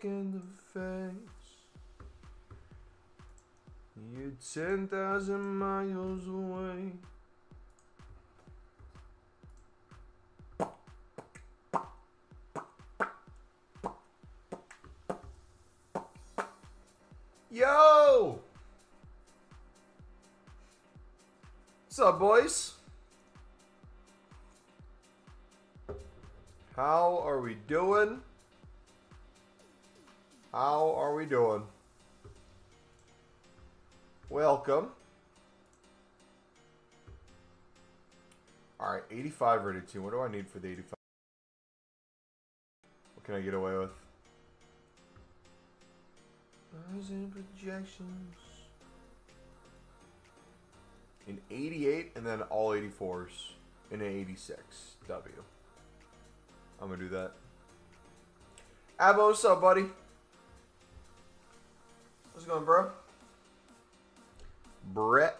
look in the face. You're 10,000 miles away. Yo! What's up, boys? How are we doing? How are we doing? Welcome. Alright, 85 ready to. What do I need for the 85? What can I get away with? Eyes and projections. In 88 and then all 84s in an 86 W. I'm gonna do that. Abo, what's up, buddy? How's it going, bro? Brett.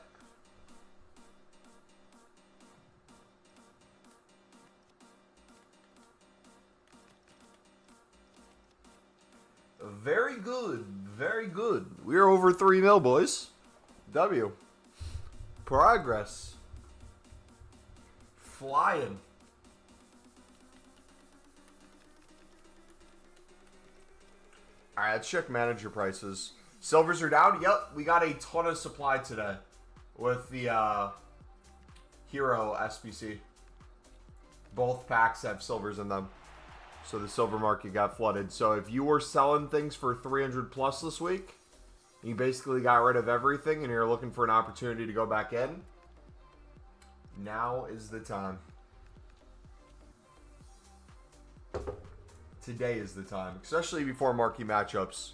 Very good. Very good. We're over 3 mil, boys. W. Progress. Flying. Alright, let's check manager prices. Silvers are down. Yep, we got a ton of supply today with the Hero SBC. Both packs have silvers in them. So the silver market got flooded. So if you were selling things for 300 plus this week, you basically got rid of everything and you're looking for an opportunity to go back in, now is the time. Today is the time, especially before marquee matchups.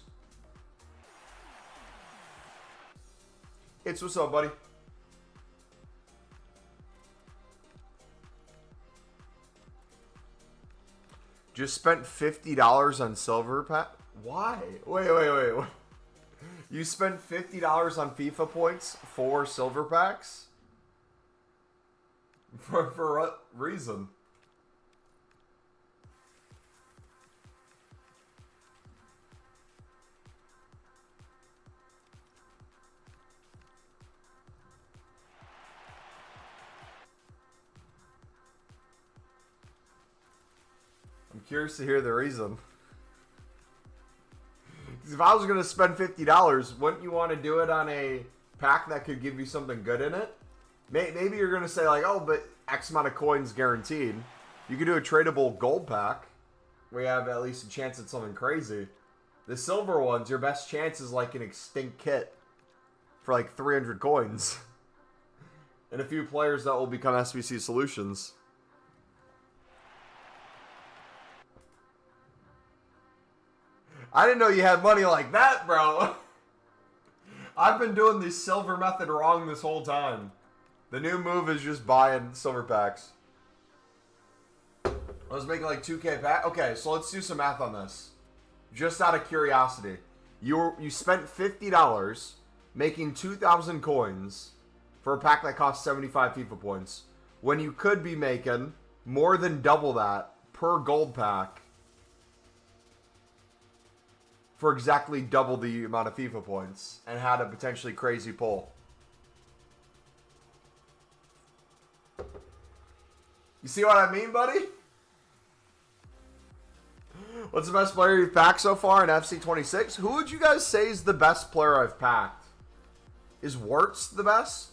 It's what's up, buddy? Just spent $50 on silver pack. Why? Wait. You spent $50 on FIFA points for silver packs? For what reason? I'm curious to hear the reason. Because if I was going to spend $50, wouldn't you want to do it on a pack that could give you something good in it? Maybe you're going to say like, oh, but X amount of coins guaranteed. You could do a tradable gold pack where you have at least a chance at something crazy. The silver ones, your best chance is like an extinct kit for like 300 coins. And a few players that will become SBC solutions. I didn't know you had money like that, bro. I've been doing the silver method wrong this whole time. The new move is just buying silver packs. I was making like 2K pack. Okay, so let's do some math on this. Just out of curiosity. You spent $50 making 2,000 coins for a pack that costs 75 FIFA points. When you could be making more than double that per gold pack for exactly double the amount of FIFA points and had a potentially crazy pull. You see what I mean, buddy? What's the best player you've packed so far in FC 26? Who would you guys say is the best player I've packed? Is Wirtz the best?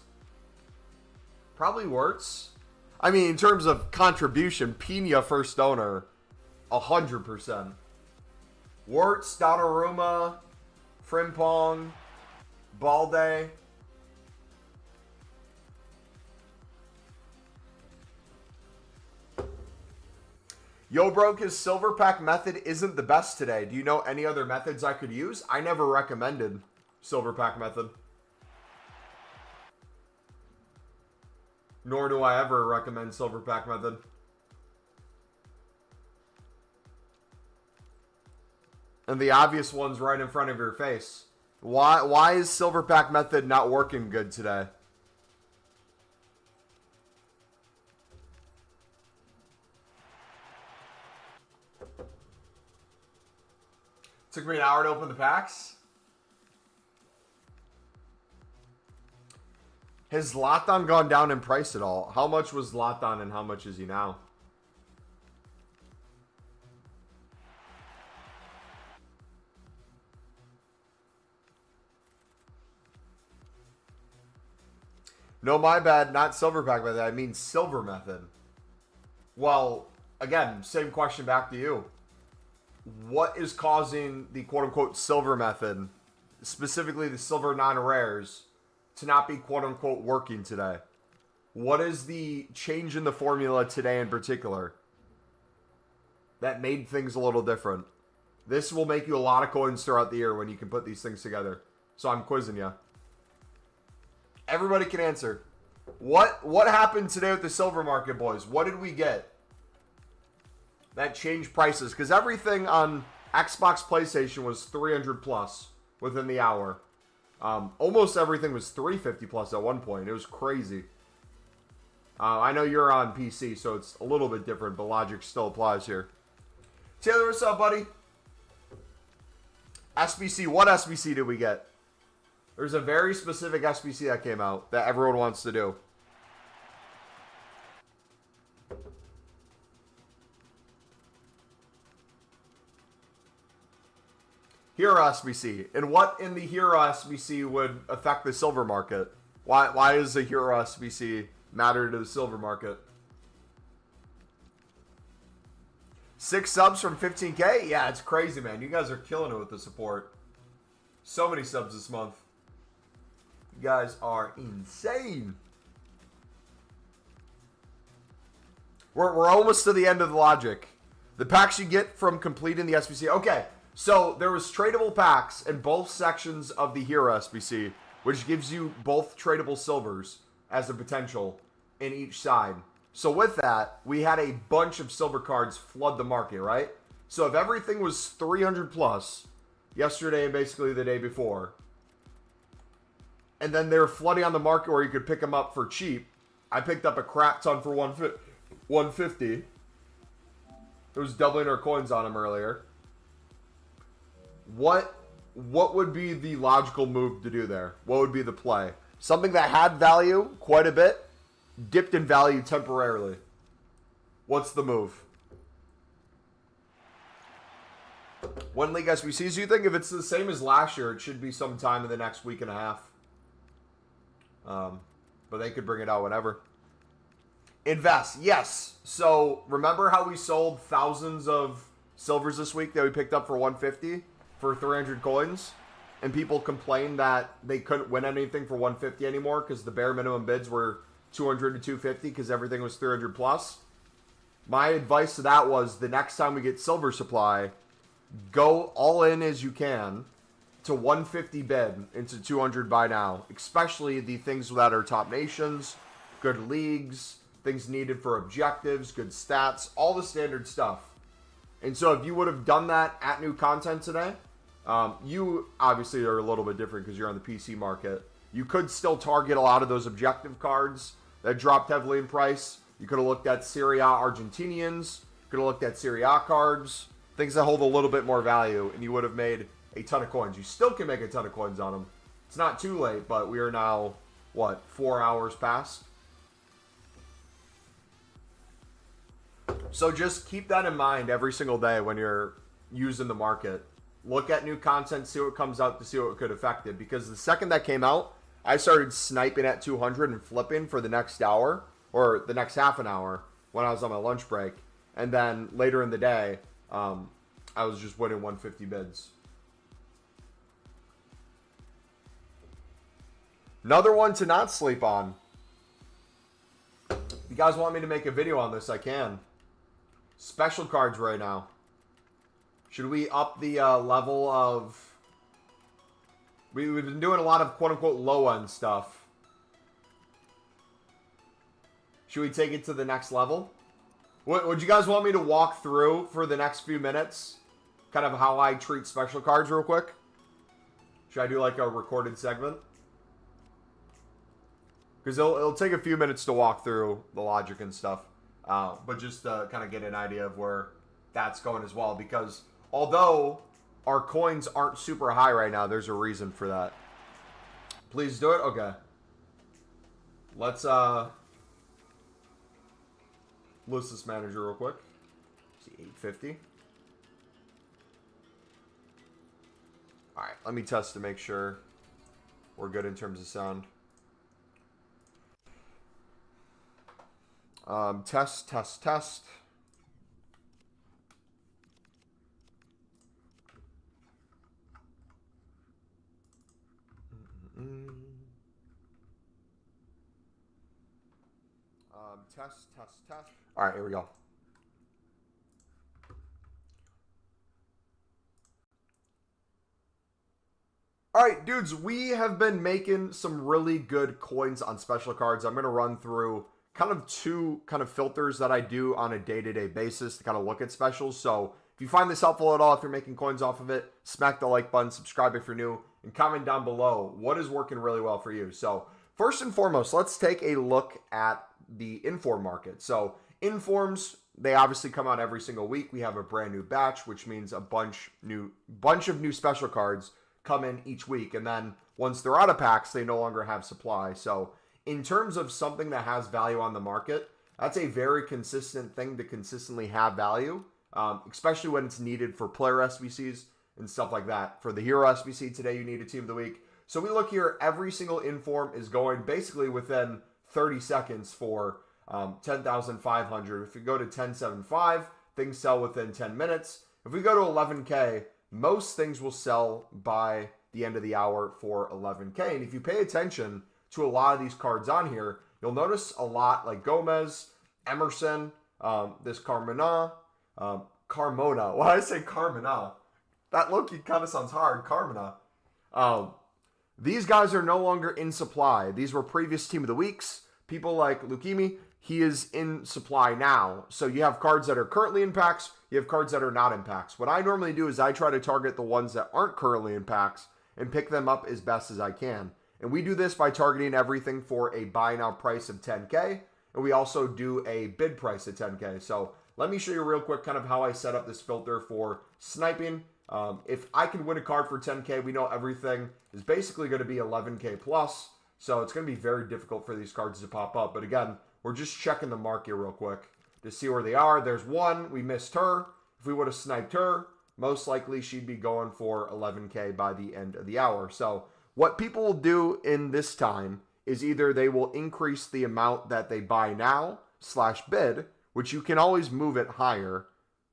Probably Wirtz. I mean, in terms of contribution, Pina first owner, 100%. Wirtz, Donnarumma, Frimpong, Balde. Yo broke, his silver pack method isn't the best today. Do you know any other methods I could use? I never recommended silver pack method. Nor do I ever recommend silver pack method. And the obvious one's right in front of your face. Why is silver pack method not working good today? Took me an hour to open the packs. Has Zlatan gone down in price at all? How much was Zlatan and how much is he now? No, my bad. Not silver pack method. I mean silver method. Well, again, same question back to you. What is causing the quote-unquote silver method, specifically the silver non-rares, to not be quote-unquote working today? What is the change in the formula today in particular that made things a little different? This will make you a lot of coins throughout the year when you can put these things together. So I'm quizzing you. Everybody can answer. What happened today with the silver market, boys? What did we get that changed prices? Because everything on Xbox, PlayStation was 300 plus within the hour. Almost everything was 350 plus at one point. It was crazy. I know you're on PC, so it's a little bit different, but logic still applies here. Taylor, what's up, buddy? SBC. What SBC did we get? There's a very specific SBC that came out that everyone wants to do. Hero SBC. And what in the Hero SBC would affect the silver market? Why does the Hero SBC matter to the silver market? 6 subs from 15K? Yeah, it's crazy, man. You guys are killing it with the support. So many subs this month. You guys are insane. We're almost to the end of the logic. The packs you get from completing the SBC. Okay, so there was tradable packs in both sections of the Hero SBC, which gives you both tradable silvers as a potential in each side. So with that, we had a bunch of silver cards flood the market, right? So if everything was 300 plus yesterday and basically the day before, and then they were flooding on the market where you could pick them up for cheap, I picked up a crap ton for 150. It was doubling our coins on them earlier. What would be the logical move to do there? What would be the play? Something that had value quite a bit, dipped in value temporarily. What's the move? One league SBCs, do you think if it's the same as last year, it should be sometime in the next week and a half? But they could bring it out whenever. Invest, yes. So remember how we sold thousands of silvers this week that we picked up for 150 for 300 coins? And people complained that they couldn't win anything for 150 anymore because the bare minimum bids were 200 to 250 because everything was 300 plus. My advice to that was the next time we get silver supply, go all in as you can to 150 bid into 200 buy now, especially the things that are top nations, good leagues, things needed for objectives, good stats, all the standard stuff. And so if you would have done that at new content today, you obviously are a little bit different because you're on the PC market. You could still target a lot of those objective cards that dropped heavily in price. You could have looked at Serie A Argentinians, could have looked at Serie A cards, things that hold a little bit more value, and you would have made a ton of coins. You still can make a ton of coins on them. It's not too late, but we are now, what, 4 hours past? So just keep that in mind every single day when you're using the market. Look at new content, see what comes out to see what could affect it. Because the second that came out, I started sniping at 200 and flipping for the next hour, or the next half an hour when I was on my lunch break. And then later in the day, I was just winning 150 bids. Another one to not sleep on. If you guys want me to make a video on this, I can. Special cards right now. Should we up the level of... We've been doing a lot of quote-unquote low-end stuff. Should we take it to the next level? Would you guys want me to walk through for the next few minutes? Kind of how I treat special cards real quick? Should I do like a recorded segment? Because it'll take a few minutes to walk through the logic and stuff. But just to kind of get an idea of where that's going as well. Because although our coins aren't super high right now. There's a reason for that. Please do it. Okay. Let's list this manager real quick. See, 850. All right, let me test to make sure we're good in terms of sound. Test, test, test. Test, test, test. All right, here we go. All right, dudes, we have been making some really good coins on special cards. I'm going to run through kind of two kind of filters that I do on a day-to-day basis to kind of look at specials. So if you find this helpful at all, if you're making coins off of it, smack the like button, subscribe if you're new, and comment down below what is working really well for you. So first and foremost, let's take a look at the inform market. So informs, they obviously come out every single week. We have a brand new batch, which means a bunch of new special cards come in each week. And then once they're out of packs, they no longer have supply. So in terms of something that has value on the market, that's a very consistent thing to consistently have value, especially when it's needed for player SBCs and stuff like that. For the hero SBC today, you need a team of the week. So we look here, every single inform is going basically within 30 seconds for 10,500. If we go to 10.75, things sell within 10 minutes. If we go to 11K, most things will sell by the end of the hour for 11K. And if you pay attention to a lot of these cards on here, you'll notice a lot like Gomez, Emerson, this Carmona. Why did I say Carmona? That low-key kind of sounds hard. Carmona. These guys are no longer in supply. These were previous team of the weeks. People like Leukemi, he is in supply now. So you have cards that are currently in packs. You have cards that are not in packs. What I normally do is I try to target the ones that aren't currently in packs and pick them up as best as I can. And we do this by targeting everything for a buy now price of 10K. And we also do a bid price of 10K. So let me show you real quick kind of how I set up this filter for sniping. If I can win a card for 10K, we know everything is basically going to be 11K plus. So it's going to be very difficult for these cards to pop up. But again, we're just checking the market real quick to see where they are. There's one. We missed her. If we would have sniped her, most likely she'd be going for 11K by the end of the hour. So what people will do in this time is either they will increase the amount that they buy now / bid, which you can always move it higher.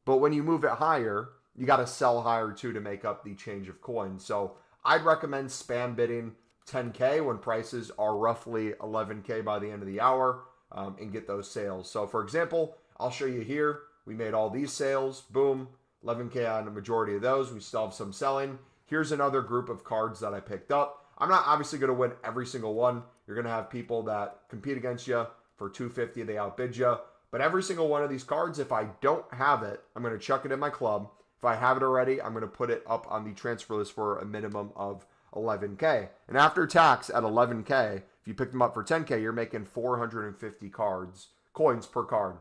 But when you move it higher, you got to sell higher too to make up the change of coins. So I'd recommend spam bidding 10K when prices are roughly 11K by the end of the hour and get those sales. So for example, I'll show you here. We made all these sales. Boom. 11K on a majority of those. We still have some selling. Here's another group of cards that I picked up. I'm not obviously going to win every single one. You're going to have people that compete against you for 250. They outbid you. But every single one of these cards, if I don't have it, I'm going to chuck it in my club. If I have it already, I'm going to put it up on the transfer list for a minimum of 11K. And after tax at 11K, if you pick them up for 10K, you're making 450 coins per card.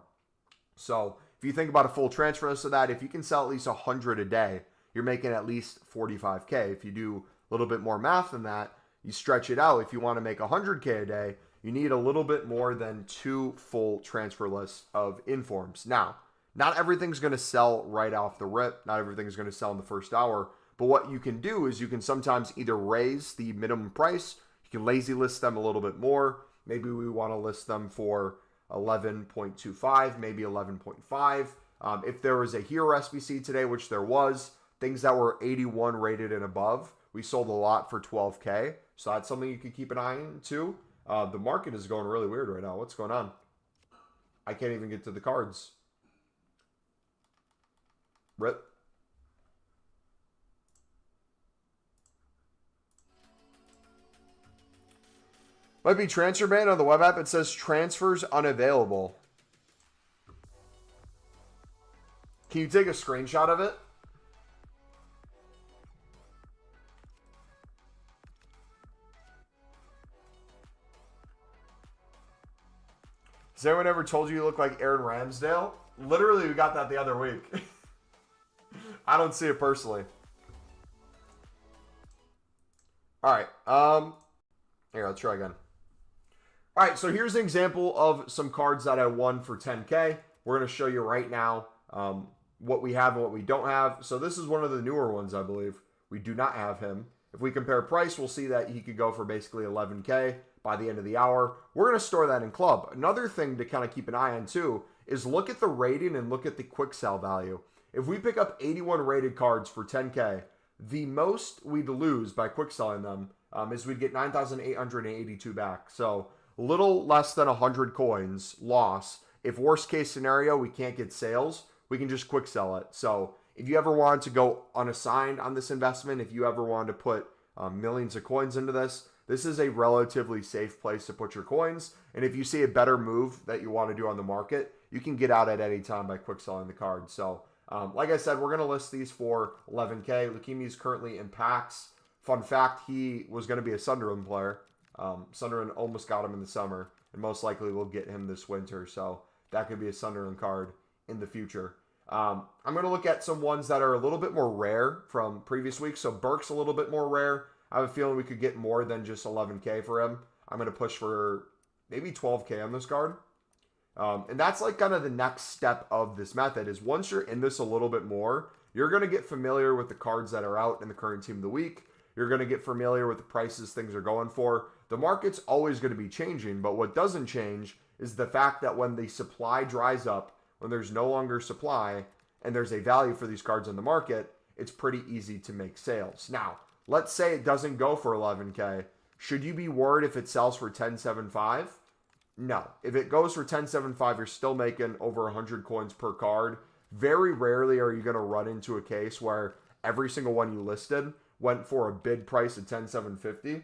So if you think about a full transfer list of that, if you can sell at least 100 a day, you're making at least 45K. If you do a little bit more math than that, you stretch it out. If you want to make 100K a day, you need a little bit more than 2 full transfer lists of informs. Now, not everything's going to sell right off the rip. Not everything's going to sell in the first hour. But what you can do is you can sometimes either raise the minimum price. You can lazy list them a little bit more. Maybe we want to list them for 11.25, maybe 11.5. If there was a hero SBC today, which there was, things that were 81 rated and above, we sold a lot for 12K. So that's something you could keep an eye on too. The market is going really weird right now. What's going on? I can't even get to the cards. Rip. Might be transfer ban on the web app. It says transfers unavailable. Can you take a screenshot of it? Has anyone ever told you look like Aaron Ramsdale? Literally, we got that the other week. I don't see it personally. All right. Here, let's try again. All right, so here's an example of some cards that I won for 10K. We're going to show you right now what we have and what we don't have. So this is one of the newer ones, I believe. We do not have him. If we compare price, we'll see that he could go for basically 11K by the end of the hour. We're going to store that in club. Another thing to kind of keep an eye on too is look at the rating and look at the quick sell value. If we pick up 81 rated cards for 10K, the most we'd lose by quick selling them is we'd get 9,882 back. So a little less than 100 coins loss. If worst case scenario, we can't get sales, we can just quick sell it. So if you ever want to go unassigned on this investment, if you ever want to put millions of coins into this, this is a relatively safe place to put your coins. And if you see a better move that you want to do on the market, you can get out at any time by quick selling the card. So like I said, we're going to list these for 11K. Leukemia is currently in packs. Fun fact, he was going to be a Sunderland player. Sunderland almost got him in the summer, and most likely we'll get him this winter. So that could be a Sunderland card in the future. I'm going to look at some ones that are a little bit more rare from previous weeks. So Burke's a little bit more rare. I have a feeling we could get more than just 11K for him. I'm going to push for maybe 12K on this card. And that's like kind of the next step of this method is once you're in this a little bit more, you're going to get familiar with the cards that are out in the current team of the week. You're going to get familiar with the prices things are going for. The market's always going to be changing, but what doesn't change is the fact that when the supply dries up, when there's no longer supply, and there's a value for these cards in the market, it's pretty easy to make sales. Now, let's say it doesn't go for 11K. Should you be worried if it sells for 10.75? No. If it goes for 10.75, you're still making over 100 coins per card. Very rarely are you going to run into a case where every single one you listed went for a bid price of 10.750,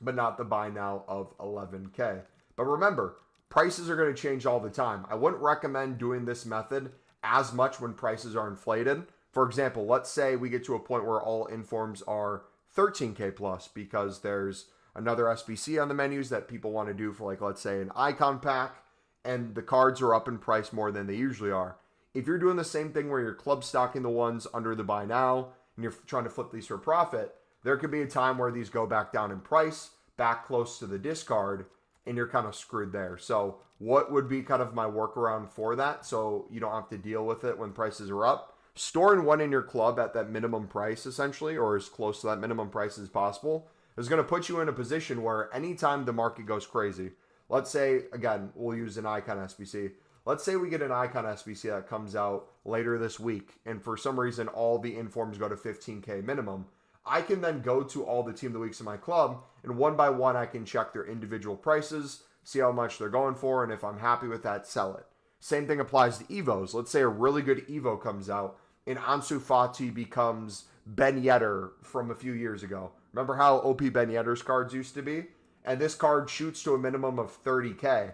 but not the buy now of 11K. But remember, prices are going to change all the time. I wouldn't recommend doing this method as much when prices are inflated. For example, let's say we get to a point where all informs are 13K plus because there's another SBC on the menus that people want to do for, like, let's say an icon pack, and the cards are up in price more than they usually are. If you're doing the same thing where you're club stocking the ones under the buy now and you're trying to flip these for profit, there could be a time where these go back down in price, back close to the discard, and you're kind of screwed there. So what would be kind of my workaround for that so you don't have to deal with it when prices are up? Storing one in your club at that minimum price, essentially, or as close to that minimum price as possible, is going to put you in a position where anytime the market goes crazy, let's say, again, we'll use an icon SBC. Let's say we get an icon SBC that comes out later this week, and for some reason all the informs go to 15K minimum. I can then go to all the team of the weeks in my club, and one by one I can check their individual prices, see how much they're going for, and if I'm happy with that, sell it. Same thing applies to Evos. Let's say a really good Evo comes out, and Ansu Fati becomes Ben Yedder from a few years ago. Remember how OP Ben Yedder's cards used to be? And this card shoots to a minimum of 30K.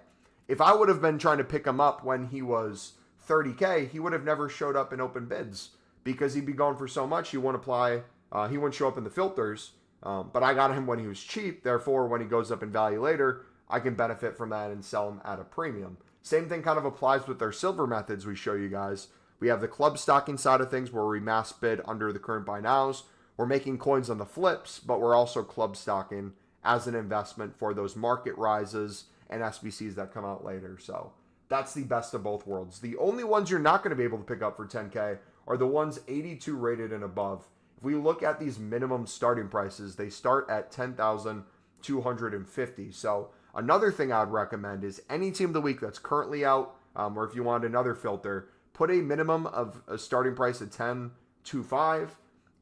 If I would have been trying to pick him up when he was 30K, he would have never showed up in open bids because he'd be going for so much he wouldn't apply. He wouldn't show up in the filters. But I got him when he was cheap. Therefore, when he goes up in value later, I can benefit from that and sell him at a premium. Same thing kind of applies with our silver methods we show you guys. We have the club stocking side of things where we mass bid under the current buy nows. We're making coins on the flips, but we're also club stocking as an investment for those market rises and SBCs that come out later. So that's the best of both worlds. The only ones you're not going to be able to pick up for 10K are the ones 82 rated and above. If we look at these minimum starting prices, they start at 10,250. So another thing I'd recommend is any team of the week that's currently out, or if you want another filter, put a minimum of a starting price of 10.25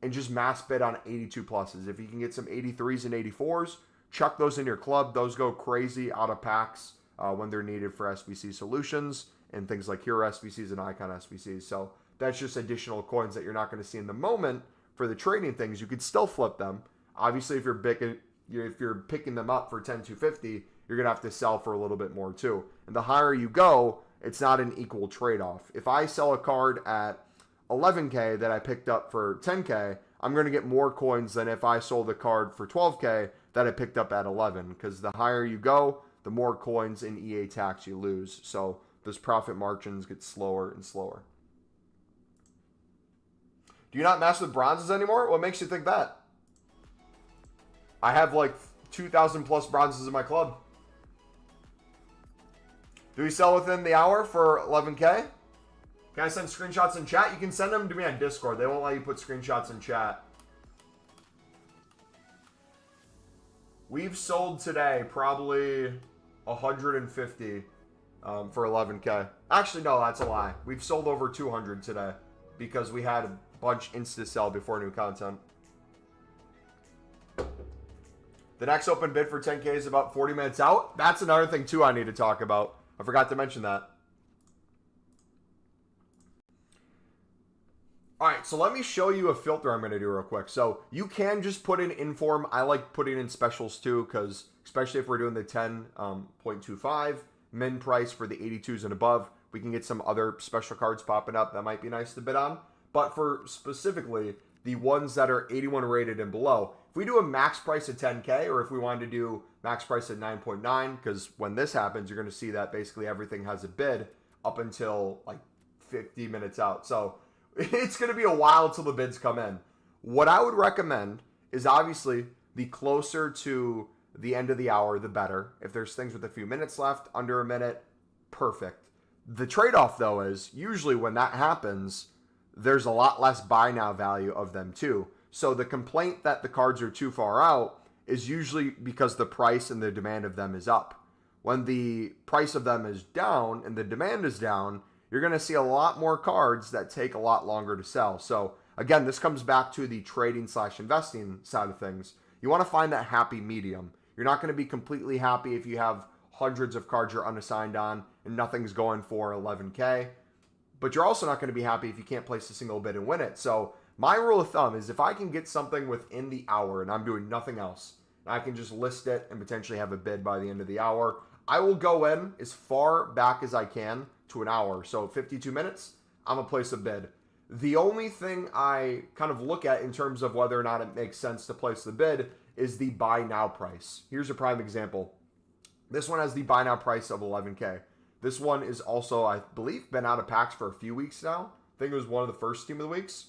and just mass bid on 82 pluses. If you can get some 83s and 84s, chuck those in your club. Those go crazy out of packs when they're needed for SBC solutions and things like Hero SBCs and Icon SBCs. So that's just additional coins that you're not going to see in the moment for the trading things. You could still flip them. Obviously, if you're picking them up for 10.250, you're going to have to sell for a little bit more too. And the higher you go, it's not an equal trade-off. If I sell a card at 11K that I picked up for 10K, I'm going to get more coins than if I sold a card for 12K that I picked up at 11, because the higher you go, the more coins in EA tax you lose. So those profit margins get slower and slower. Do you not mess with bronzes anymore? What makes you think that? I have like 2,000 plus bronzes in my club. Do we sell within the hour for 11K? Can I send screenshots in chat? You can send them to me on Discord. They won't let you put screenshots in chat. We've sold today probably 150 for 11K. Actually, no, that's a lie. We've sold over 200 today because we had a bunch insta-sell before new content. The next open bid for 10K is about 40 minutes out. That's another thing, too, I need to talk about. I forgot to mention that. All right, so let me show you a filter I'm going to do real quick. So you can just put in inform. I like putting in specials too, because especially if we're doing the 10.25 min price for the 82s and above, we can get some other special cards popping up that might be nice to bid on. But for specifically the ones that are 81 rated and below, if we do a max price of 10K, or if we wanted to do max price at 9.9, because when this happens, you're going to see that basically everything has a bid up until like 50 minutes out. So it's going to be a while till the bids come in. What I would recommend is obviously the closer to the end of the hour, the better. If there's things with a few minutes left, under a minute, perfect. The trade-off, though, is usually when that happens, there's a lot less buy now value of them, too. So the complaint that the cards are too far out is usually because the price and the demand of them is up. When the price of them is down and the demand is down, you're going to see a lot more cards that take a lot longer to sell. So again, this comes back to the trading / investing side of things. You want to find that happy medium. You're not going to be completely happy if you have hundreds of cards you're unassigned on and nothing's going for 11K. But you're also not going to be happy if you can't place a single bid and win it. So my rule of thumb is if I can get something within the hour and I'm doing nothing else, and I can just list it and potentially have a bid by the end of the hour, I will go in as far back as I can to an hour. So 52 minutes, I'm going to place a bid. The only thing I kind of look at in terms of whether or not it makes sense to place the bid is the buy now price. Here's a prime example. This one has the buy now price of 11K. This one is also, I believe, been out of packs for a few weeks now. I think it was one of the first team of the weeks.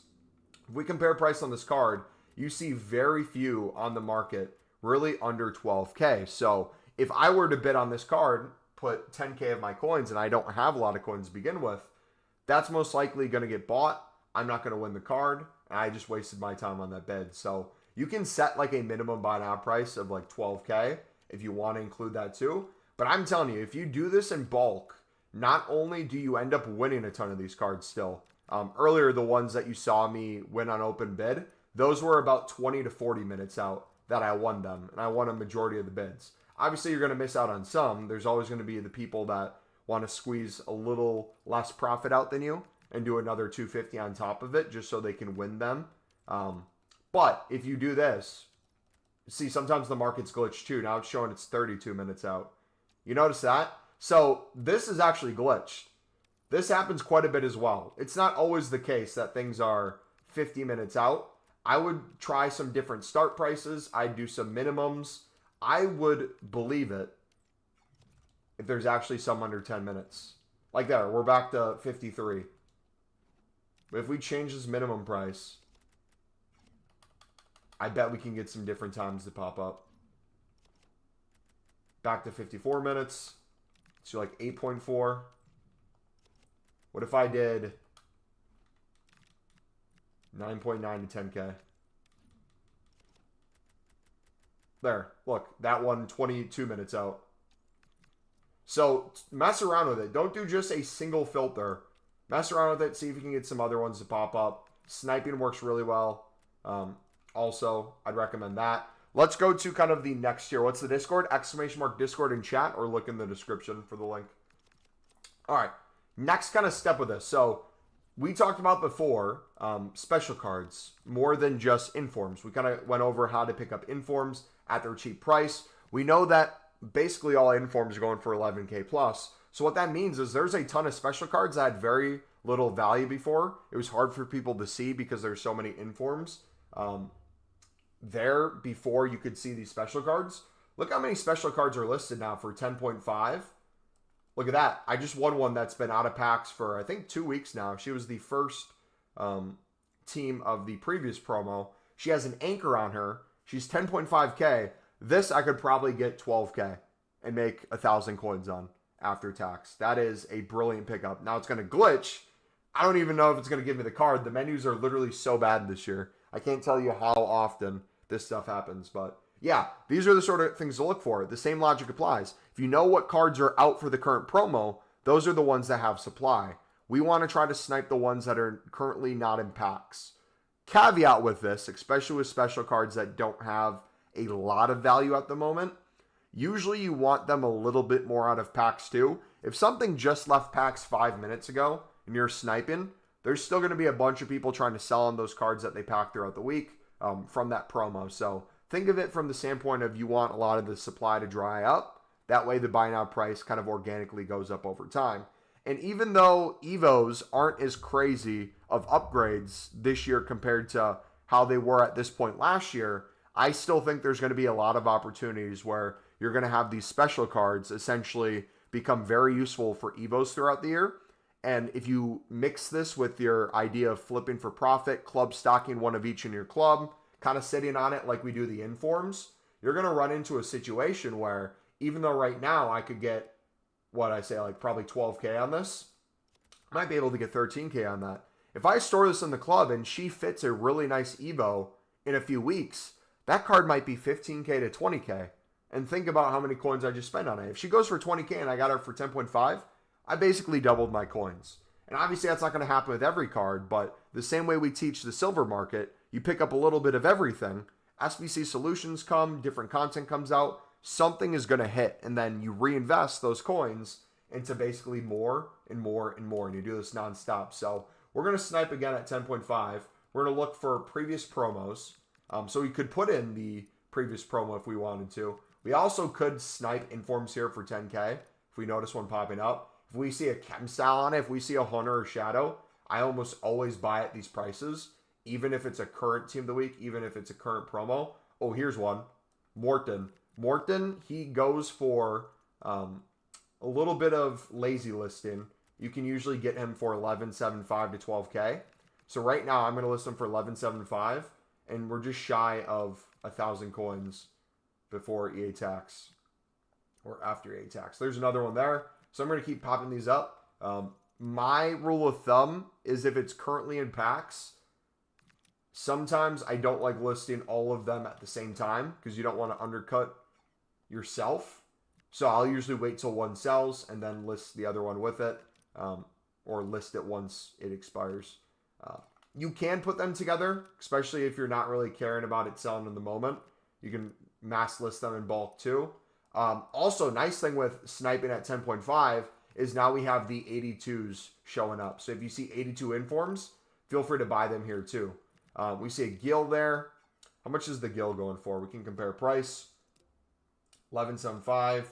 If we compare price on this card, you see very few on the market really under 12K. So if I were to bid on this card, put 10K of my coins, and I don't have a lot of coins to begin with, that's most likely going to get bought. I'm not going to win the card, and I just wasted my time on that bid. So you can set like a minimum buy now price of like 12K if you want to include that too. But I'm telling you, if you do this in bulk, not only do you end up winning a ton of these cards still. Earlier, the ones that you saw me win on open bid, those were about 20 to 40 minutes out that I won them, and I won a majority of the bids. Obviously, you're going to miss out on some. There's always going to be the people that want to squeeze a little less profit out than you and do another 250 on top of it just so they can win them. But if you do this, see, sometimes the market's glitched too. Now it's showing it's 32 minutes out. You notice that? So this is actually glitched. This happens quite a bit as well. It's not always the case that things are 50 minutes out. I would try some different start prices. I'd do some minimums. I would believe it if there's actually some under 10 minutes. Like there, we're back to 53. But if we change this minimum price, I bet we can get some different times to pop up. Back to 54 minutes. So like 8.4. What if I did 9.9 to 10K? There, look, that one 22 minutes out. So mess around with it. Don't do just a single filter. Mess around with it. See if you can get some other ones to pop up. Sniping works really well. Also, I'd recommend that. Let's go to kind of the next tier. What's the Discord? ! Discord in chat, or look in the description for the link. All right. Next kind of step with this. So we talked about before special cards more than just informs. We kind of went over how to pick up informs at their cheap price. We know that basically all informs are going for 11K plus. So what that means is there's a ton of special cards that had very little value before. It was hard for people to see because there's so many informs there before you could see these special cards. Look how many special cards are listed now for 10.5. Look at that. I just won one that's been out of packs for, I think, 2 weeks now. She was the first team of the previous promo. She has an anchor on her. She's 10.5K. This I could probably get 12K and make 1,000 coins on after tax. That is a brilliant pickup. Now it's going to glitch. I don't even know if it's going to give me the card. The menus are literally so bad this year. I can't tell you how often this stuff happens. But yeah, these are the sort of things to look for. The same logic applies. If you know what cards are out for the current promo, those are the ones that have supply. We want to try to snipe the ones that are currently not in packs. Caveat with this, especially with special cards that don't have a lot of value at the moment, usually you want them a little bit more out of packs too. If something just left packs 5 minutes ago and you're sniping, there's still going to be a bunch of people trying to sell on those cards that they pack throughout the week from that promo. So think of it from the standpoint of you want a lot of the supply to dry up. That way the buy now price kind of organically goes up over time. And even though Evos aren't as crazy of upgrades this year compared to how they were at this point last year, I still think there's going to be a lot of opportunities where you're going to have these special cards essentially become very useful for Evos throughout the year. And if you mix this with your idea of flipping for profit, club stocking one of each in your club, kind of sitting on it like we do the informs, you're going to run into a situation where even though right now I could get probably 12K on this, I might be able to get 13K on that. If I store this in the club and she fits a really nice Evo in a few weeks, that card might be 15K to 20K. And think about how many coins I just spent on it. If she goes for 20K and I got her for 10.5, I basically doubled my coins. And obviously that's not going to happen with every card, but the same way we teach the silver market, you pick up a little bit of everything. SBC solutions come, different content comes out, something is going to hit, and then you reinvest those coins into basically more and more and more, and you do this nonstop. So we're going to snipe again at 10.5. We're going to look for previous promos. So we could put in the previous promo if we wanted to. We also could snipe informs here for 10K if we notice one popping up. If we see a chem style on it, if we see a Hunter or Shadow, I almost always buy at these prices, even if it's a current team of the week, even if it's a current promo. Oh, here's one. Morton, he goes for a little bit of lazy listing. You can usually get him for 11.75 to 12K. So right now I'm going to list him for 11.75, and we're just shy of 1,000 coins before EA tax or after EA tax. There's another one there. So I'm going to keep popping these up. My rule of thumb is if it's currently in packs, sometimes I don't like listing all of them at the same time because you don't want to undercut yourself. So I'll usually wait till one sells and then list the other one with it, or list it once it expires. You can put them together, especially if you're not really caring about it selling in the moment. You can mass list them in bulk too. Also, nice thing with sniping at 10.5 is now we have the 82s showing up. So if you see 82 informs, feel free to buy them here too. We see a Gil there. How much is the Gil going for? We can compare price. 11.75.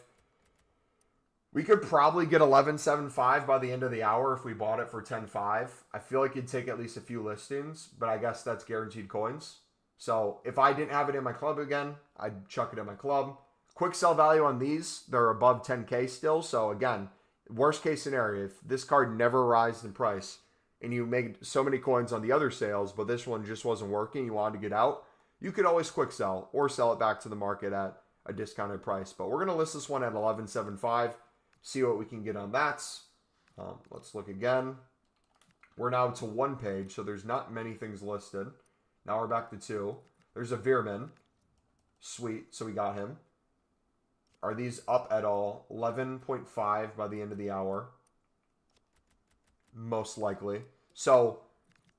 We could probably get 11.75 by the end of the hour if we bought it for 10.5. I feel like it'd take at least a few listings, but I guess that's guaranteed coins. So if I didn't have it in my club again, I'd chuck it in my club. Quick sell value on these, they're above 10K still. So again, worst case scenario, if this card never rises in price and you made so many coins on the other sales, but this one just wasn't working, you wanted to get out, you could always quick sell or sell it back to the market at a discounted price. But we're going to list this one at 11.75, see what we can get on that. Let's look again. We're now to one page, so there's not many things listed. Now we're back to two. There's a Veerman. Sweet, so we got him. Are these up at all? 11.5 by the end of the hour. Most likely. So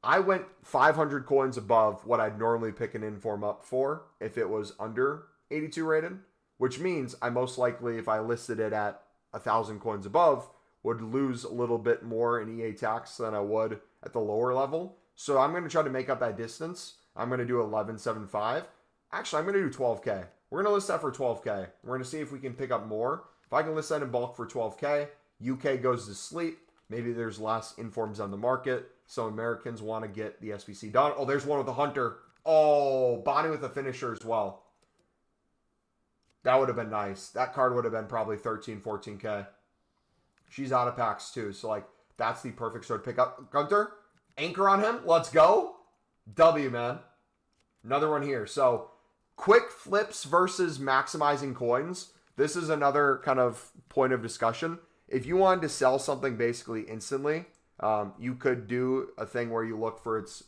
I went 500 coins above what I'd normally pick an inform up for if it was under 82 rated, which means I most likely, if I listed it at 1,000 coins above, would lose a little bit more in EA tax than I would at the lower level. So I'm going to try to make up that distance. I'm going to do 11.75. Actually, I'm going to do 12K. We're going to list that for 12K. We're going to see if we can pick up more. If I can list that in bulk for 12K, UK goes to sleep. Maybe there's less informs on the market. Some Americans want to get the SBC done. Oh, there's one with the Hunter. Oh, Bonnie with the finisher as well. That would have been nice. That card would have been probably 13, 14K. She's out of packs too. So, like, that's the perfect sort of pick up. Gunter, anchor on him. Let's go. W, man. Another one here. So, Quick flips versus maximizing coins. This is another kind of point of discussion. If you wanted to sell something basically instantly, you could do a thing where you look for its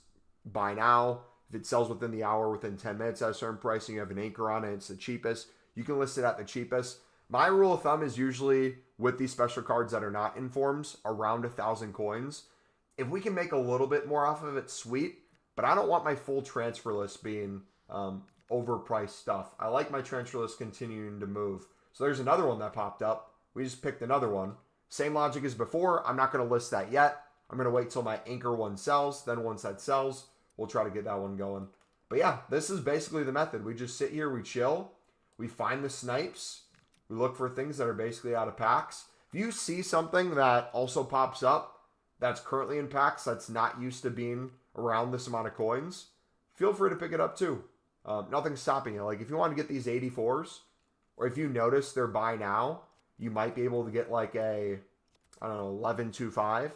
buy now. If it sells within the hour, within 10 minutes at a certain price, and you have an anchor on it, it's the cheapest. You can list it at the cheapest. My rule of thumb is usually with these special cards that are not informs, around 1,000 coins. If we can make a little bit more off of it, sweet. But I don't want my full transfer list being overpriced stuff. I like my transfer list continuing to move. So there's another one that popped up. We just picked another one. Same logic as before. I'm not going to list that yet. I'm going to wait till my anchor one sells. Then once that sells, we'll try to get that one going. But yeah, this is basically the method. We just sit here, we chill, we find the snipes, we look for things that are basically out of packs. If you see something that also pops up that's currently in packs that's not used to being around this amount of coins, feel free to pick it up too. Nothing's stopping you. Like if you want to get these 84s, or if you notice they're buy now, you might be able to get like a, I don't know, 11.25, and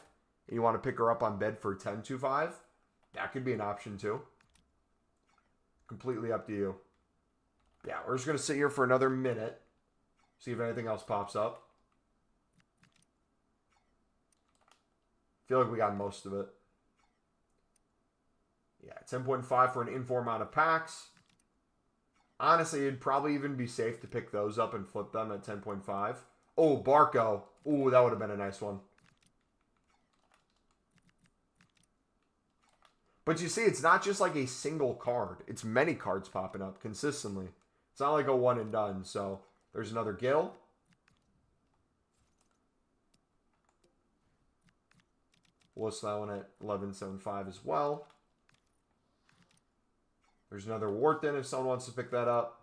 you want to pick her up on bid for 10.25. That could be an option too. Completely up to you. Yeah, we're just going to sit here for another minute. See if anything else pops up. Feel like we got most of it. Yeah, 10.5 for an inform out of packs. Honestly, it'd probably even be safe to pick those up and flip them at 10.5. Oh, Barco. Ooh, that would have been a nice one. But you see, it's not just like a single card. It's many cards popping up consistently. It's not like a one and done. So there's another Gil. We'll list that one at 11.75 as well. There's another Wharton if someone wants to pick that up.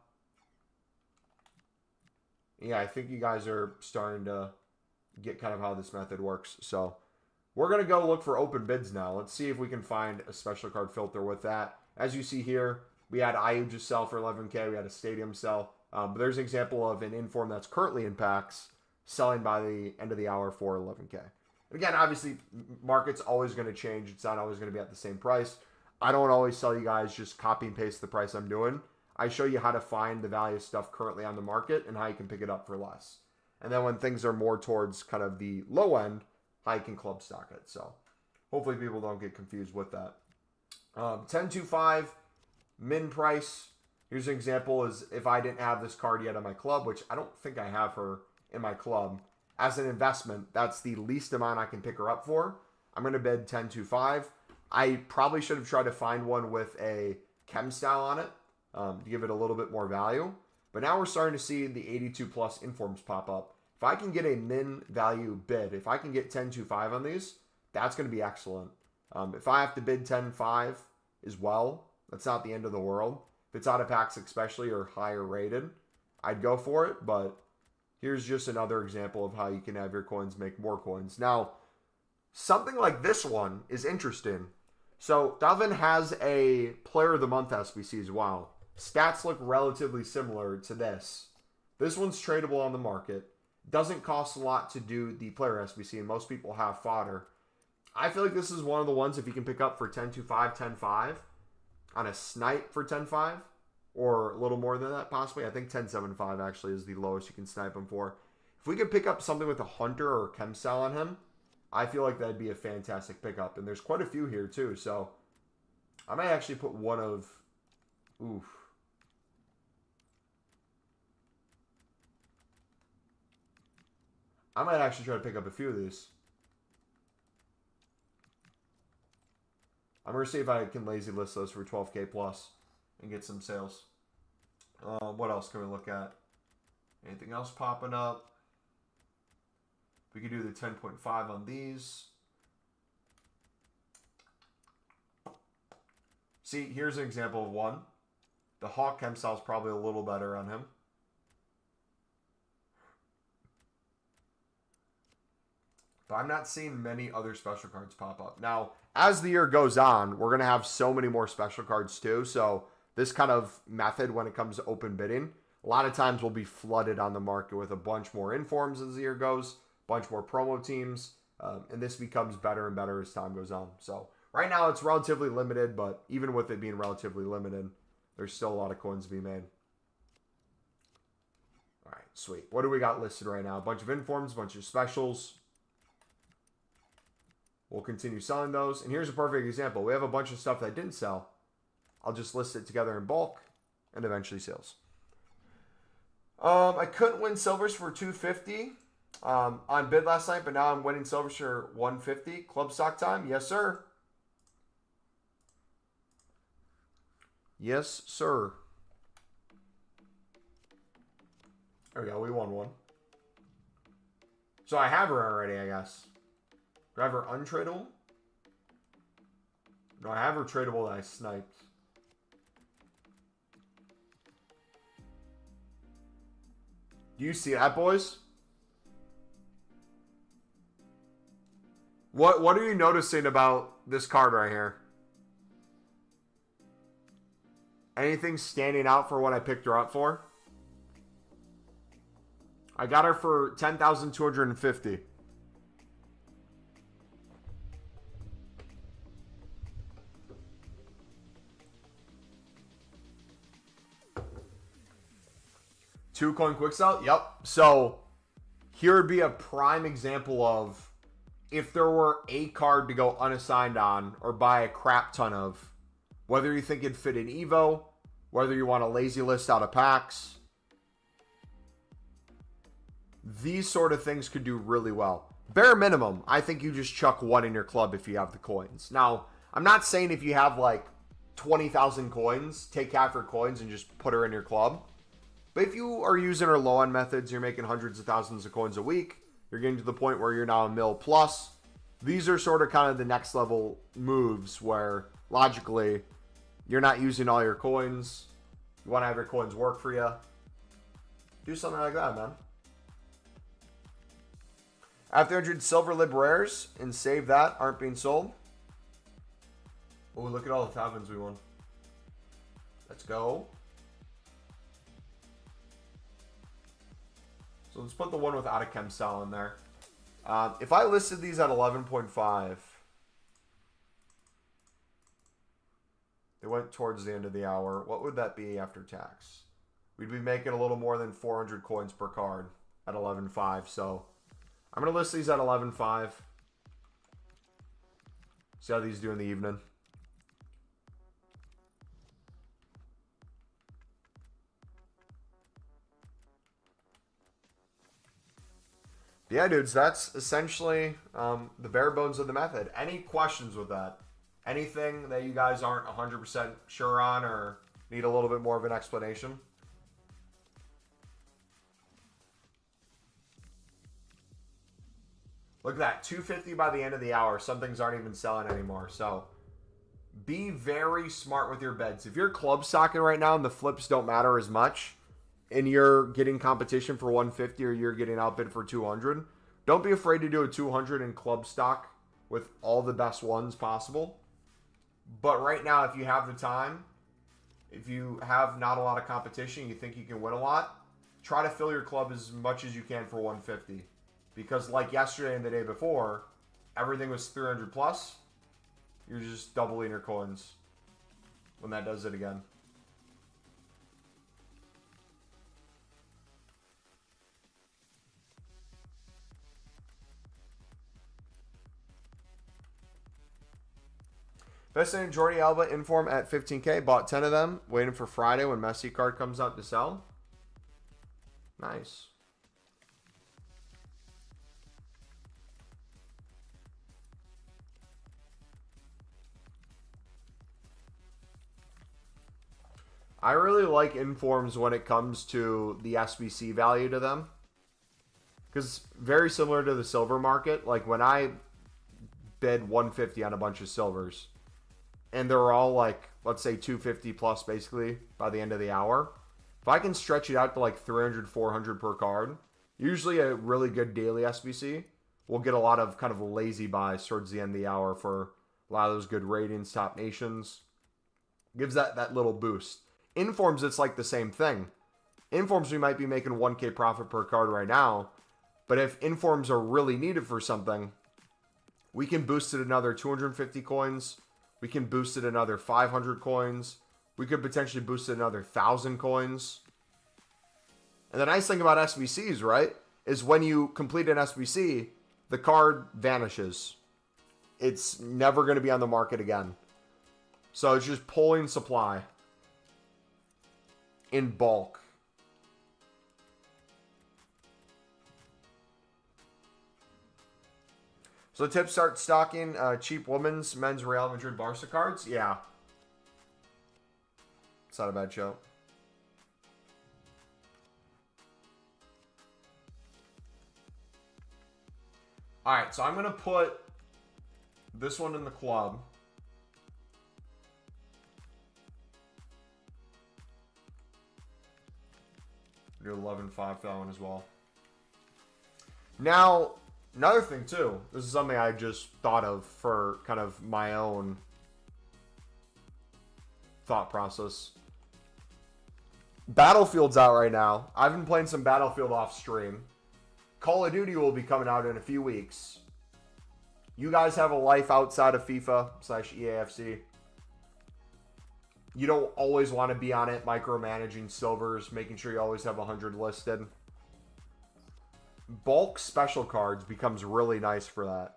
Yeah, I think you guys are starting to get kind of how this method works. So we're going to go look for open bids now. Let's see if we can find a special card filter with that. As you see here, we had Ayu just sell for 11K. We had a Stadium sell. But there's an example of an inform that's currently in packs selling by the end of the hour for 11K. Again, obviously, market's always going to change. It's not always going to be at the same price. I don't always tell you guys just copy and paste the price I'm doing. I show you how to find the value of stuff currently on the market and how you can pick it up for less. And then when things are more towards kind of the low end, how you can club stock it. So hopefully people don't get confused with that. 10.25 min price. Here's an example is if I didn't have this card yet in my club, which I don't think I have her in my club. As an investment, that's the least amount I can pick her up for. I'm going to bid 10.25. I probably should have tried to find one with a chem style on it to give it a little bit more value. But now we're starting to see the 82 plus informs pop up. If I can get a min value bid, if I can get 10.25 on these, that's going to be excellent. If I have to bid 10.5 as well, that's not the end of the world. If it's out of packs especially or higher rated, I'd go for it. But here's just another example of how you can have your coins make more coins. Now, something like this one is interesting. So Dalvin has a Player of the Month SBC as well. Stats look relatively similar to this. This one's tradable on the market. Doesn't cost a lot to do the Player SBC, and most people have fodder. I feel like this is one of the ones if you can pick up for 10.25, 10.5 on a snipe for 10.5, or a little more than that possibly. I think 10.75 actually is the lowest you can snipe him for. If we could pick up something with a Hunter or a Chem Cell on him, I feel like that'd be a fantastic pickup. And there's quite a few here too. So I might actually put one of... Oof. I might actually try to pick up a few of these. I'm going to see if I can lazy list those for 12K plus and get some sales. What else can we look at? Anything else popping up? We could do the 10.5 on these. See, here's an example of one. The Hawk Chem Cell is probably a little better on him. But I'm not seeing many other special cards pop up. Now, as the year goes on, we're going to have so many more special cards too. So this kind of method when it comes to open bidding, a lot of times we'll be flooded on the market with a bunch more informs as the year goes. Bunch more promo teams, and this becomes better and better as time goes on. So right now it's relatively limited, but even with it being relatively limited, There's still a lot of coins to be made. All right, sweet. What do we got listed right now? A bunch of informs, a bunch of specials. We'll continue selling those. And here's a perfect example. We have a bunch of stuff that didn't sell. I'll just list it together in bulk and eventually sales. I couldn't win silvers for 250 on bid last night, but now I'm winning silvers for 150. Club stock time? Yes, sir. Yes, sir. There we go. We won one. So I have her already, I guess. Do I have her untradeable? No, I have her tradable that I sniped. Do you see that, boys? What are you noticing about this card right here? Anything standing out for what I picked her up for? I got her for 10,250. Two coin quick sell? Yep. So here would be a prime example of if there were a card to go unassigned on or buy a crap ton of, whether you think it'd fit in Evo, whether you want a lazy list out of packs, these sort of things could do really well. Bare minimum, I think you just chuck one in your club if you have the coins. Now, I'm not saying if you have like 20,000 coins, take half your coins and just put her in your club. But if you are using our low-end methods, you're making hundreds of thousands of coins a week, you're getting to the point where you're now a mil plus. These are sort of kind of the next level moves where logically you're not using all your coins. You want to have your coins work for you. Do something like that, man. After 100 silver lib rares and save that aren't being sold. Oh, look at all the top ends we won. Let's go. So let's put the one without a chem cell in there. If I listed these at 11.5, they went towards the end of the hour. What would that be after tax? We'd be making a little more than 400 coins per card at 11.5. So I'm going to list these at 11.5. See how these do in the evening. Yeah, dudes, that's essentially the bare bones of the method. Any questions with that? Anything that you guys aren't 100% sure on or need a little bit more of an explanation? Look at that, 250 by the end of the hour. Some things aren't even selling anymore. So be very smart with your bets. If you're club stocking right now and the flips don't matter as much, and you're getting competition for 150 or you're getting outbid for 200, don't be afraid to do a 200 in club stock with all the best ones possible. But right now, if you have the time, if you have not a lot of competition, you think you can win a lot, try to fill your club as much as you can for 150. Because like yesterday and the day before, everything was 300 plus. You're just doubling your coins when that does it again. Best in Jordi Alba inform at 15K. Bought 10 of them. Waiting for Friday when Messi card comes out to sell. Nice. I really like informs when it comes to the SBC value to them. Because very similar to the silver market, like when I bid 150 on a bunch of silvers, and they're all like, let's say 250 plus basically by the end of the hour. If I can stretch it out to like 300, 400 per card, usually a really good daily SBC will get a lot of kind of lazy buys towards the end of the hour for a lot of those good ratings, top nations. Gives that little boost. Informs, it's like the same thing. Informs, we might be making 1K profit per card right now, but if informs are really needed for something, we can boost it another 250 coins. We can boost it another 500 coins. We could potentially boost it another 1,000 coins. And the nice thing about SBCs, right, is when you complete an SBC, the card vanishes. It's never going to be on the market again. So it's just pulling supply in bulk. So tips start stocking cheap women's, men's Real Madrid Barca cards. Yeah. It's not a bad show. Alright, so I'm going to put this one in the club. Do 11.5 for that one as well. Now, another thing too. This is something I just thought of for kind of my own thought process. Battlefield's out right now. I've been playing some Battlefield off stream. Call of Duty will be coming out in a few weeks. You guys have a life outside of FIFA / EAFC. You don't always want to be on it, micromanaging silvers, making sure you always have 100 listed. Bulk special cards becomes really nice for that.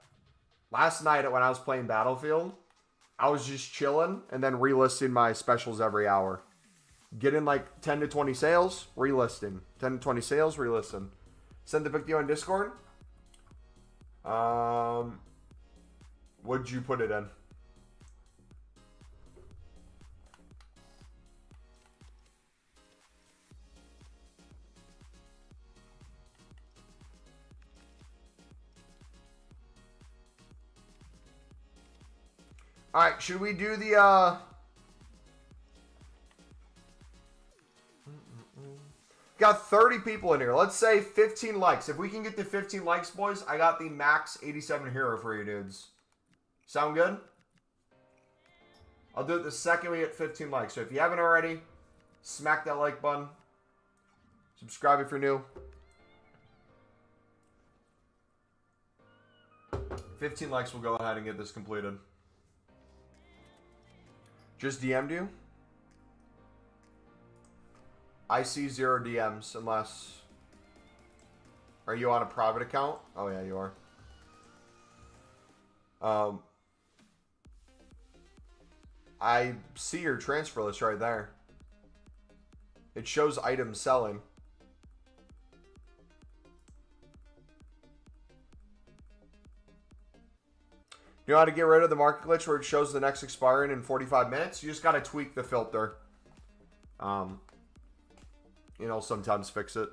Last night when I was playing Battlefield, I was just chilling and then relisting my specials every hour. Getting like 10 to 20 sales, relisting. 10 to 20 sales, relisting. Send the pic to you on Discord. What'd you put it in? Alright, should we do the, Got 30 people in here. Let's say 15 likes. If we can get to 15 likes, boys, I got the max 87 hero for you dudes. Sound good? I'll do it the second we get 15 likes. So if you haven't already, smack that like button. Subscribe if you're new. 15 likes, we'll go ahead and get this completed. Just DM'd you? I see 0 DMs unless... Are you on a private account? Oh yeah, you are. I see your transfer list right there. It shows items selling. You know how to get rid of the market glitch where it shows the next expiring in 45 minutes? You just got to tweak the filter. You know, sometimes fix it.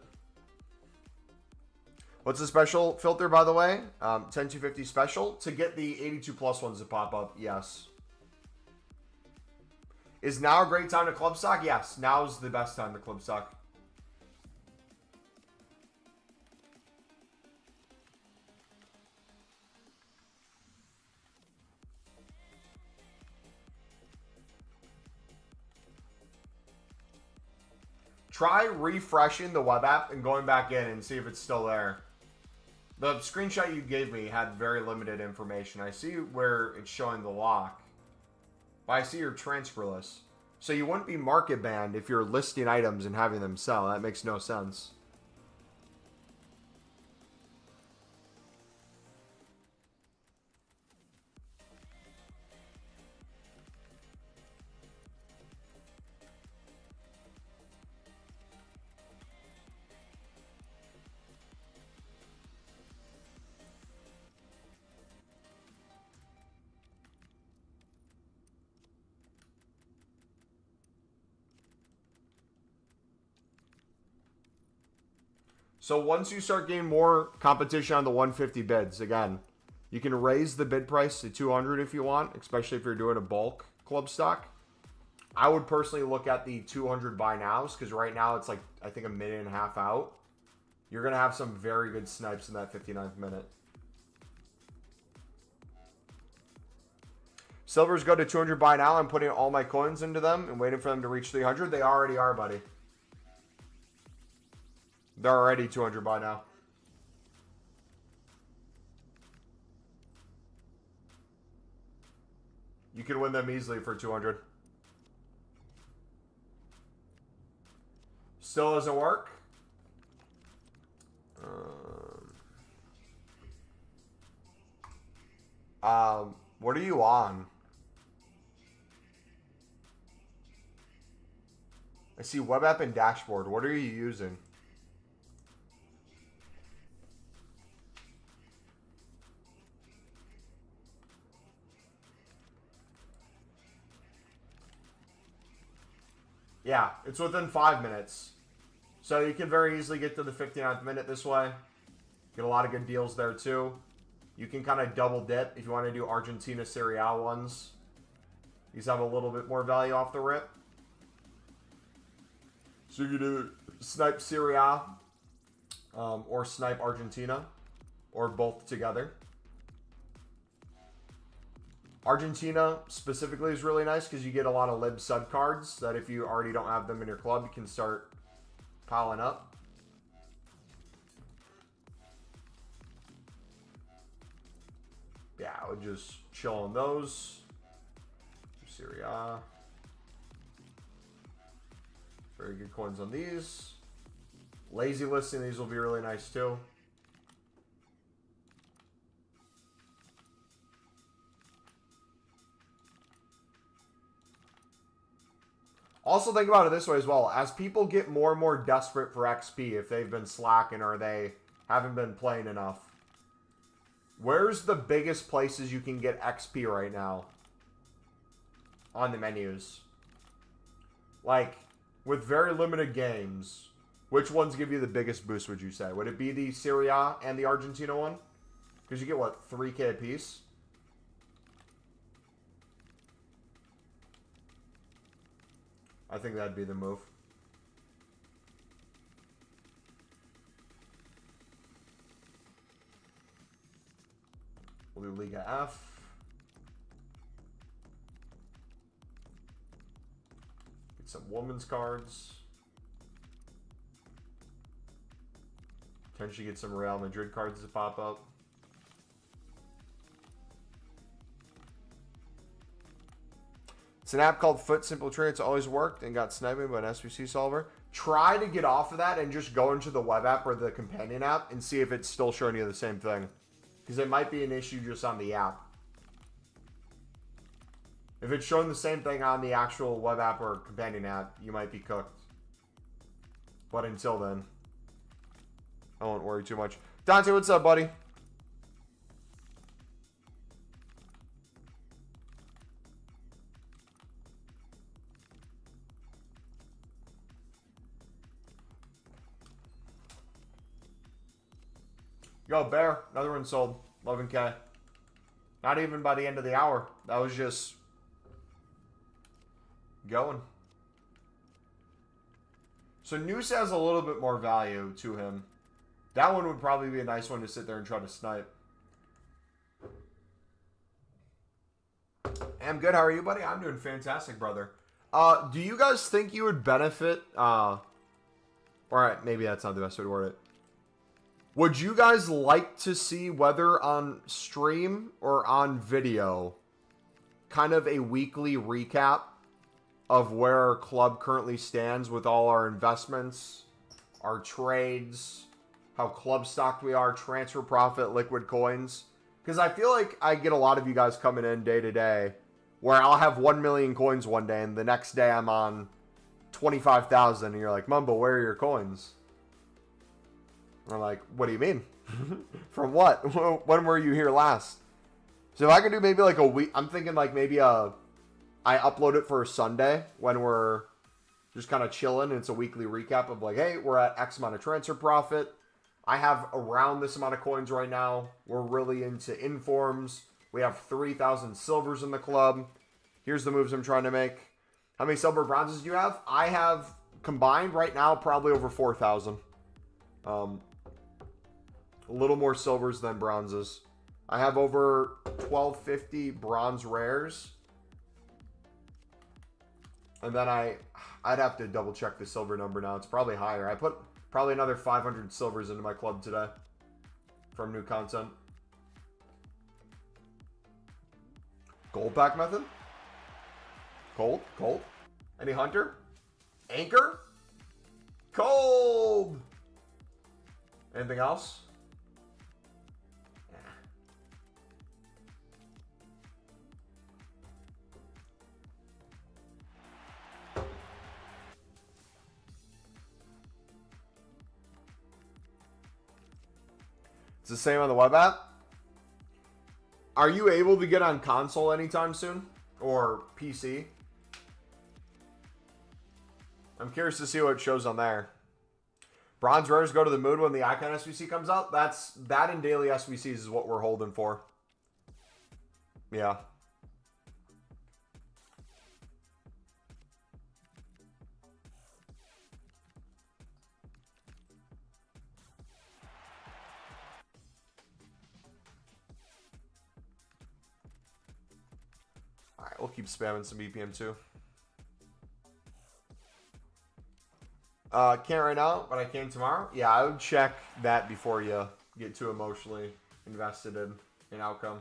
What's the special filter, by the way? 10250 special. To get the 82 plus ones to pop up, yes. Is now a great time to club stock? Yes, now's the best time to club stock. Try refreshing the web app and going back in and see if it's still there. The screenshot you gave me had very limited information. I see where it's showing the lock, but I see your transfer list. So you wouldn't be market banned if you're listing items and having them sell. That makes no sense. So once you start getting more competition on the 150 bids, again, you can raise the bid price to 200 if you want, especially if you're doing a bulk club stock. I would personally look at the 200 buy nows because right now it's like, I think, a minute and a half out. You're going to have some very good snipes in that 59th minute. Silvers go to 200 buy now. I'm putting all my coins into them and waiting for them to reach 300. They already are, buddy. They're already 200 by now. You can win them easily for 200. Still doesn't work. What are you on? I see web app and dashboard. What are you using? Yeah, it's within 5 minutes. So you can very easily get to the 59th minute this way. Get a lot of good deals there too. You can kind of double dip if you want to do Argentina Serie A ones. These have a little bit more value off the rip. So you can do snipe Serie A or snipe Argentina or both together. Argentina specifically is really nice because you get a lot of lib sub cards that if you already don't have them in your club, you can start piling up. Yeah, I would just chill on those. Serie A. Very good coins on these. Lazy listing, these will be really nice too. Also think about it this way as well. As people get more and more desperate for XP, if they've been slacking or they haven't been playing enough, where's the biggest places you can get XP right now on the menus? Like, with very limited games, which ones give you the biggest boost, would you say? Would it be the Serie A and the Argentina one? Because you get, what, 3K a piece? I think that'd be the move. We'll do Liga F. Get some women's cards. Potentially get some Real Madrid cards to pop up. It's an app called Foot Simple Trade. It's always worked and got sniping by an SBC solver. Try to get off of that and just go into the web app or the companion app and see if it's still showing you the same thing. Because it might be an issue just on the app. If it's showing the same thing on the actual web app or companion app, you might be cooked. But until then, I won't worry too much. Dante, what's up, buddy? Yo, Bear, another one sold. 11K. Not even by the end of the hour. That was just going. So Noose has a little bit more value to him. That one would probably be a nice one to sit there and try to snipe. I'm good. How are you, buddy? I'm doing fantastic, brother. Do you guys think you would benefit? Alright, maybe that's not the best way to word it. Would you guys like to see, whether on stream or on video, kind of a weekly recap of where our club currently stands with all our investments, our trades, how club stocked we are, transfer profit, liquid coins? Because I feel like I get a lot of you guys coming in day to day where I'll have 1 million coins one day and the next day I'm on 25,000 and you're like, Mumbo, where are your coins? And I'm like, what do you mean? From what? When were you here last? So if I could do maybe like a week, I'm thinking like maybe I upload it for a Sunday when we're just kind of chilling and it's a weekly recap of like, hey, we're at X amount of transfer profit. I have around this amount of coins right now. We're really into informs. We have 3,000 silvers in the club. Here's the moves I'm trying to make. How many silver bronzes do you have? I have combined right now probably over 4,000. A little more silvers than bronzes. I have over 1,250 bronze rares. And then I'd have to double check the silver number now. It's probably higher. I put probably another 500 silvers into my club today from new content. Gold pack method? Cold? Cold? Any hunter? Anchor? Cold. Anything else? It's the same on the web app. Are you able to get on console anytime soon? Or PC? I'm curious to see what it shows on there. Bronze rares go to the mood when the Icon SBC comes out. That and daily SBCs is what we're holding for. Yeah. Alright, we'll keep spamming some BPM too. Can't right now, but I can tomorrow. Yeah, I would check that before you get too emotionally invested in outcome.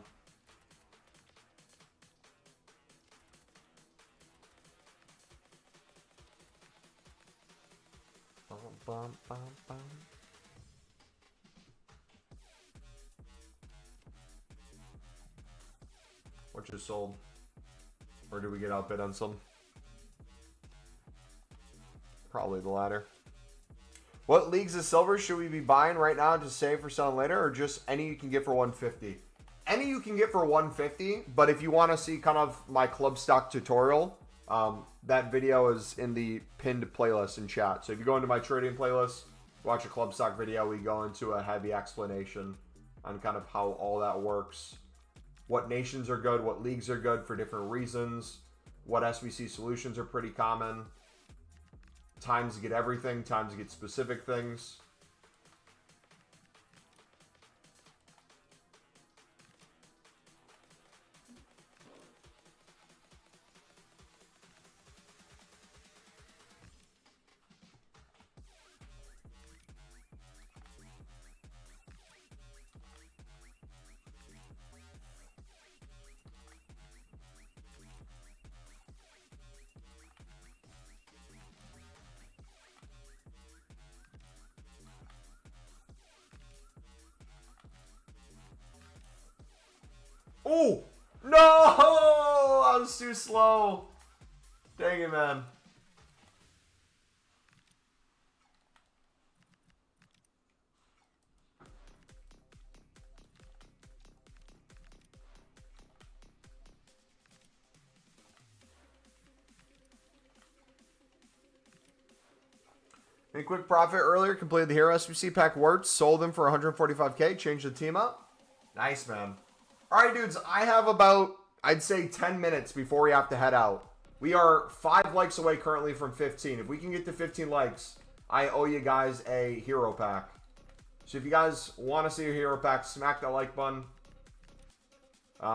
What just sold? Or did we get outbid on some? Probably the latter. What leagues of silver should we be buying right now to save for selling later, or just any you can get for 150? Any you can get for 150, but if you want to see kind of my club stock tutorial, that video is in the pinned playlist in chat. So if you go into my trading playlist, watch a club stock video, we go into a heavy explanation on kind of how all that works. What nations are good, what leagues are good for different reasons, what SBC solutions are pretty common. Times to get everything, times to get specific things. Oh! No! I was too slow. Dang it, man. Any quick profit earlier, completed the Hero SBC pack words, sold them for 145K, changed the team up. Nice, man. All right, dudes, I have about, I'd say 10 minutes before we have to head out. We are 5 likes away currently from 15. If we can get to 15 likes, I owe you guys a hero pack. So if you guys want to see a hero pack, smack that like button.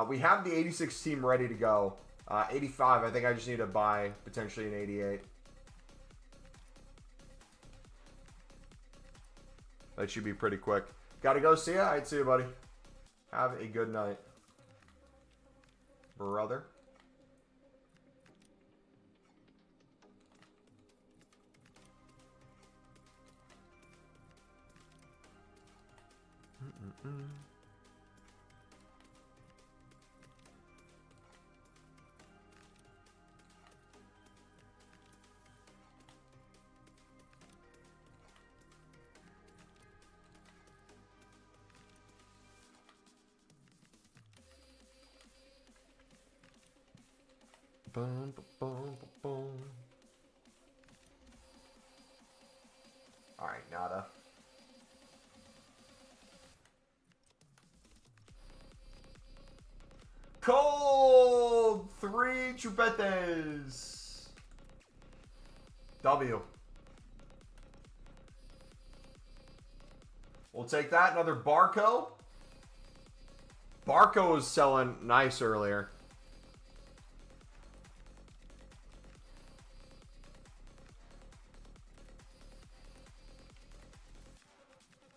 We have the 86 team ready to go. 85, I think I just need to buy potentially an 88. That should be pretty quick. Gotta go, see ya. All right, see you, buddy. Have a good night, brother. Boom, boom, boom. All right, nada. Cold 3 chupetes. W. We'll take that. Another Barco. Barco was selling nice earlier.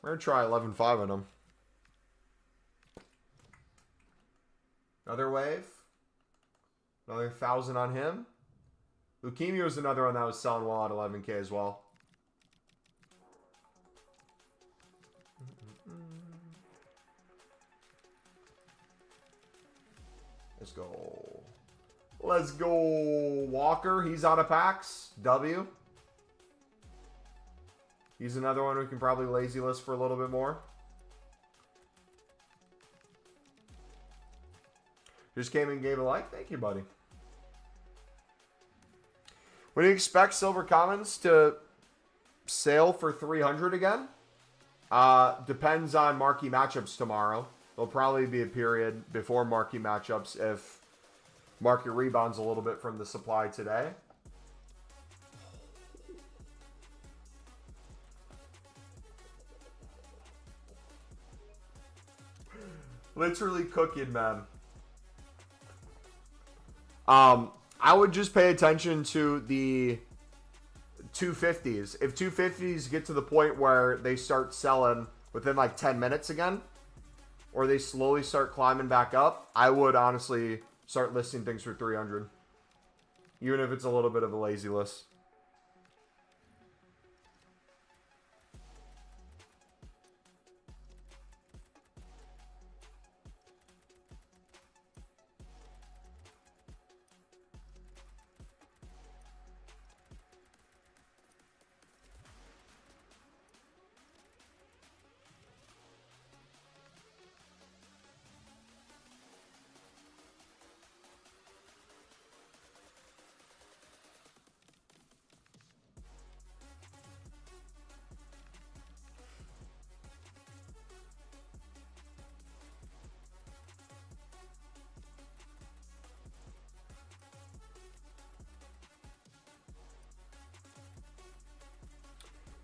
We're going to try 11.5 on him. Another wave. Another 1,000 on him. Leukemia was another one that was selling well at 11K as well. Let's go. Let's go. Walker, he's out of packs. W. He's another one we can probably lazy list for a little bit more. Just came and gave a like. Thank you, buddy. When do you expect Silver Commons to sale for 300 again? Depends on marquee matchups tomorrow. There'll probably be a period before marquee matchups if market rebounds a little bit from the supply today. Literally cooking, man. I would just pay attention to the 250s. If 250s get to the point where they start selling within like 10 minutes again, or they slowly start climbing back up, I would honestly start listing things for 300. Even if it's a little bit of a lazy list.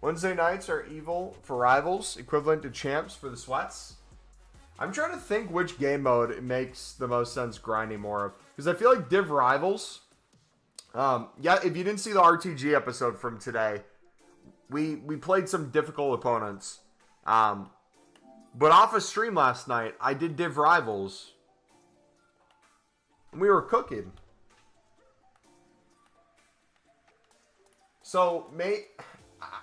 Wednesday nights are evil for rivals, equivalent to champs for the sweats. I'm trying to think which game mode it makes the most sense grinding more of. Because I feel like Div Rivals, yeah, if you didn't see the RTG episode from today, we played some difficult opponents. But off of stream last night, I did Div Rivals. And we were cooking. So, mate,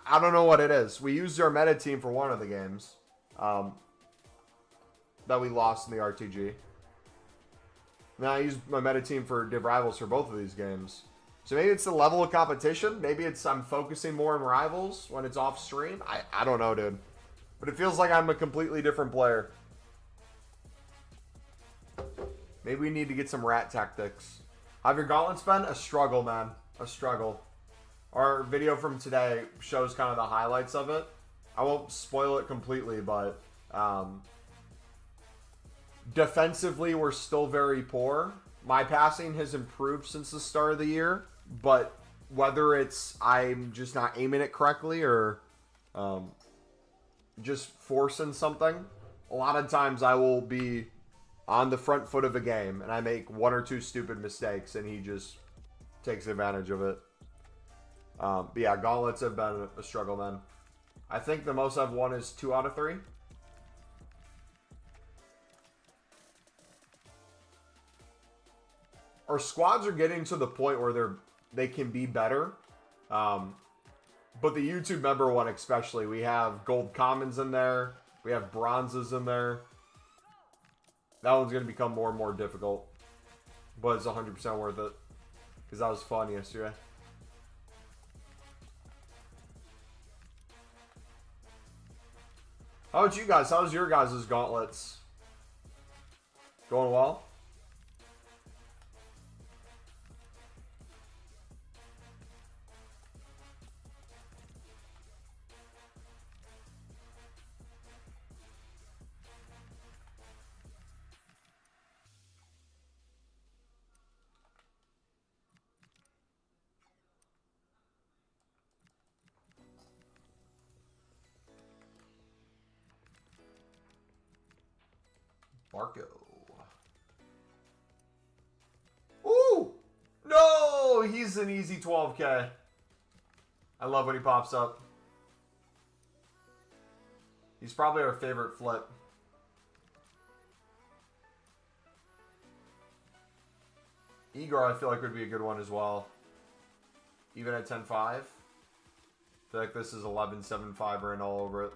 I don't know what it is. We used our meta team for one of the games that we lost in the RTG. Then I used my meta team for Div Rivals for both of these games. So maybe it's the level of competition. Maybe it's I'm focusing more on Rivals when it's off stream. I don't know, dude. But it feels like I'm a completely different player. Maybe we need to get some rat tactics. Have your gauntlets been? A struggle, man. A struggle. Our video from today shows kind of the highlights of it. I won't spoil it completely, but defensively, we're still very poor. My passing has improved since the start of the year, but whether it's I'm just not aiming it correctly or just forcing something, a lot of times I will be on the front foot of a game and I make one or two stupid mistakes and he just takes advantage of it. But yeah, gauntlets have been a struggle, man. I think the most I've won is 2 out of 3. Our squads are getting to the point where they can be better. But the YouTube member one especially, we have gold commons in there. We have bronzes in there. That one's going to become more and more difficult. But it's 100% worth it. Because that was fun yesterday. How about you guys? How's your guys' gauntlets? Going well? Marco. Ooh! No! He's an easy 12K. I love when he pops up. He's probably our favorite flip. Igor, I feel like would be a good one as well. Even at 10-5. I feel like this is 11-7-5 written all over it.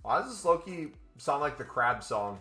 Why does this low-key sound like the Crab song?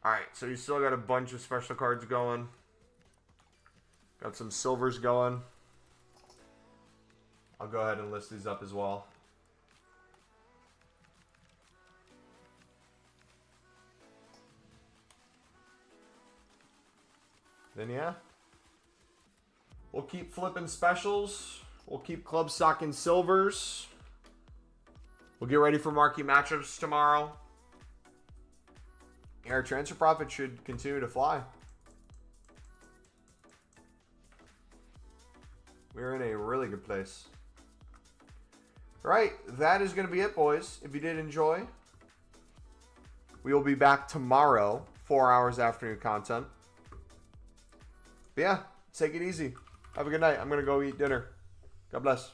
Alright, so you still got a bunch of special cards going. Got some silvers going. I'll go ahead and list these up as well. Then yeah. We'll keep flipping specials. We'll keep club stocking silvers. We'll get ready for marquee matchups tomorrow. Our transfer profit should continue to fly. We're in a really good place. All right, that is going to be it, boys. If you did enjoy, we will be back tomorrow, 4 hours afternoon content. But yeah, take it easy. Have a good night. I'm going to go eat dinner. God bless.